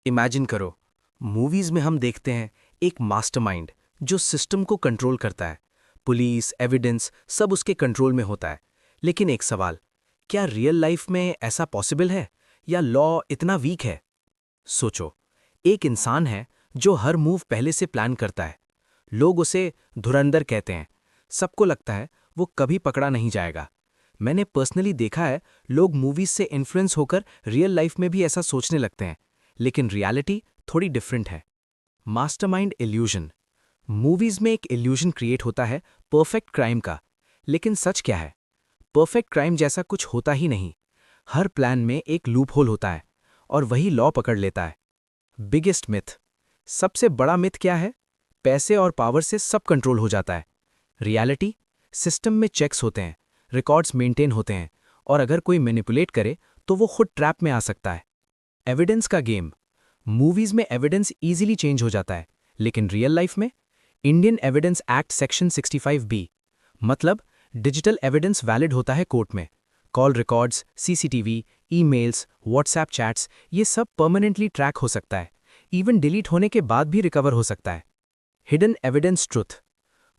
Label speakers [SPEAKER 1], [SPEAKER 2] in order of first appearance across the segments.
[SPEAKER 1] Imagine करो, movies में हम देखते हैं एक मास्टरमाइंड जो सिस्टम को कंट्रोल करता है। पुलिस, एविडेंस सब उसके कंट्रोल में होता है। लेकिन एक सवाल, क्या रियल लाइफ में ऐसा पॉसिबल है या लॉ इतना वीक है? सोचो, एक इंसान है जो हर मूव पहले से प्लान करता है। लोग उसे धुरंधर कहते हैं। सबको लगता है वो कभी पकड़ा नहीं जाएगा। मैंने पर्सनली देखा है, लोग मूवीज से इन्फ्लुएंस होकर रियल लाइफ में भी ऐसा सोचने लगते हैं। लेकिन रियलिटी थोड़ी डिफरेंट है। Mastermind illusion. मूवीज में एक इल्यूजन क्रिएट होता है परफेक्ट क्राइम का। लेकिन सच क्या है? परफेक्ट क्राइम जैसा कुछ होता ही नहीं। हर प्लान में एक लूप होल होता है और वही लॉ पकड़ लेता है। Biggest myth. सबसे बड़ा मिथ क्या है? पैसे और पावर से सब कंट्रोल हो जाता है। रियलिटी, सिस्टम में चेक्स होते हैं, रिकॉर्ड्स मेंटेन होते हैं, और अगर कोई मैनिपुलेट करे तो वो खुद ट्रैप में आ सकता है। एविडेंस का गेम। मूवीज में एविडेंस इजीली चेंज हो जाता है, लेकिन रियल लाइफ में Indian evidence act section 65B, मतलब डिजिटल एविडेंस वैलिड होता है कोर्ट में। Call records, CCTV, emails, WhatsApp chats, ये सब परमानेंटली ट्रैक हो सकता है। इवन डिलीट होने के बाद भी रिकवर हो सकता है। Hidden evidence truth.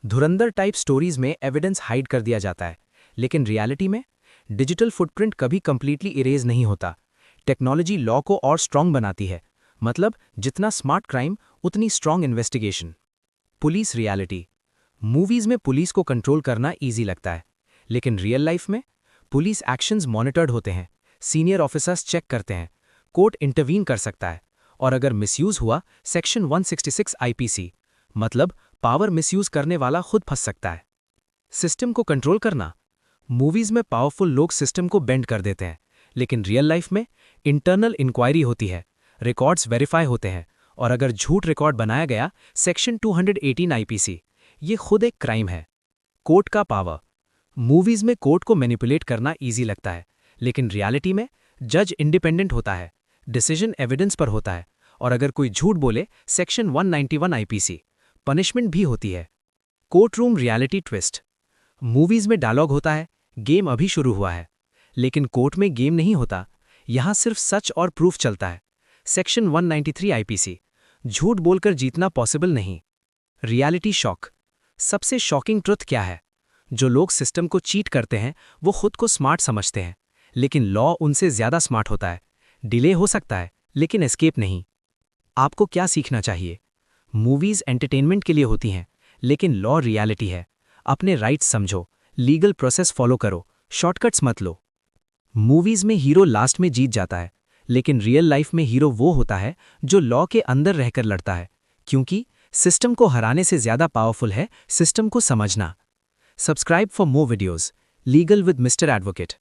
[SPEAKER 1] धुरंधर टाइप स्टोरीज में एविडेंस हाइड कर दिया जाता है, लेकिन रियलिटी में डिजिटल फुटप्रिंट कभी कंप्लीटली इरेज नहीं होता। टेक्नोलॉजी लॉ को और स्ट्रांग बनाती है, मतलब जितना स्मार्ट क्राइम उतनी strong investigation. Police reality. Movies में पुलिस को कंट्रोल करना इजी लगता है, लेकिन रियल लाइफ में पुलिस एक्शंस मॉनिटर्ड होते हैं, सीनियर ऑफिसर्स चेक करते हैं, कोर्ट इंटरवीन कर सकता है, और अगर मिसयूज हुआ सेक्शन 166 आईपीसी, मतलब पावर मिसयूज करने वाला खुद फंस सकता है। सिस्टम को कंट्रोल करना। मूवीज में पावरफुल लोग सिस्टम को बेंड कर देते हैं, लेकिन रियल लाइफ में इंटरनल इंक्वायरी होती है, रिकॉर्ड्स वेरीफाई होते हैं, और अगर झूठ रिकॉर्ड बनाया गया सेक्शन 218 आईपीसी, ये खुद एक क्राइम है। कोर्ट का पावर। मूवीज में कोर्ट को मैनिपुलेट करना इजी लगता है, लेकिन रियलिटी में जज इंडिपेंडेंट होता है, डिसीजन एविडेंस पर होता है, और अगर कोई झूठ बोले सेक्शन 191 आईपीसी, पनिशमेंट भी होती है। Court room reality twist. Movies में डायलॉग होता है, गेम अभी शुरू हुआ है, लेकिन कोर्ट में गेम नहीं होता। यहां सिर्फ सच और प्रूफ चलता है। सेक्शन 193 आईपीसी, झूठ बोलकर जीतना पॉसिबल नहीं। Reality shock. सबसे शॉकिंग ट्रुथ क्या है? जो लोग सिस्टम को चीट करते हैं वो खुद को स्मार्ट समझते हैं, लेकिन लॉ उनसे ज्यादा स्मार्ट होता है। डिले हो सकता है, लेकिन एस्केप नहीं। आपको क्या सीखना चाहिए? मूवीज एंटरटेनमेंट के लिए होती हैं, लेकिन लॉ रियलिटी है। अपने राइट्स समझो, लीगल प्रोसेस फॉलो करो, शॉर्टकट्स मत लो। मूवीज में हीरो लास्ट में जीत जाता है, लेकिन रियल लाइफ में हीरो वो होता है जो लॉ के अंदर रहकर लड़ता है, क्योंकि सिस्टम को हराने से ज्यादा पावरफुल है सिस्टम को समझना। Subscribe for more videos. Legal with mister advocate.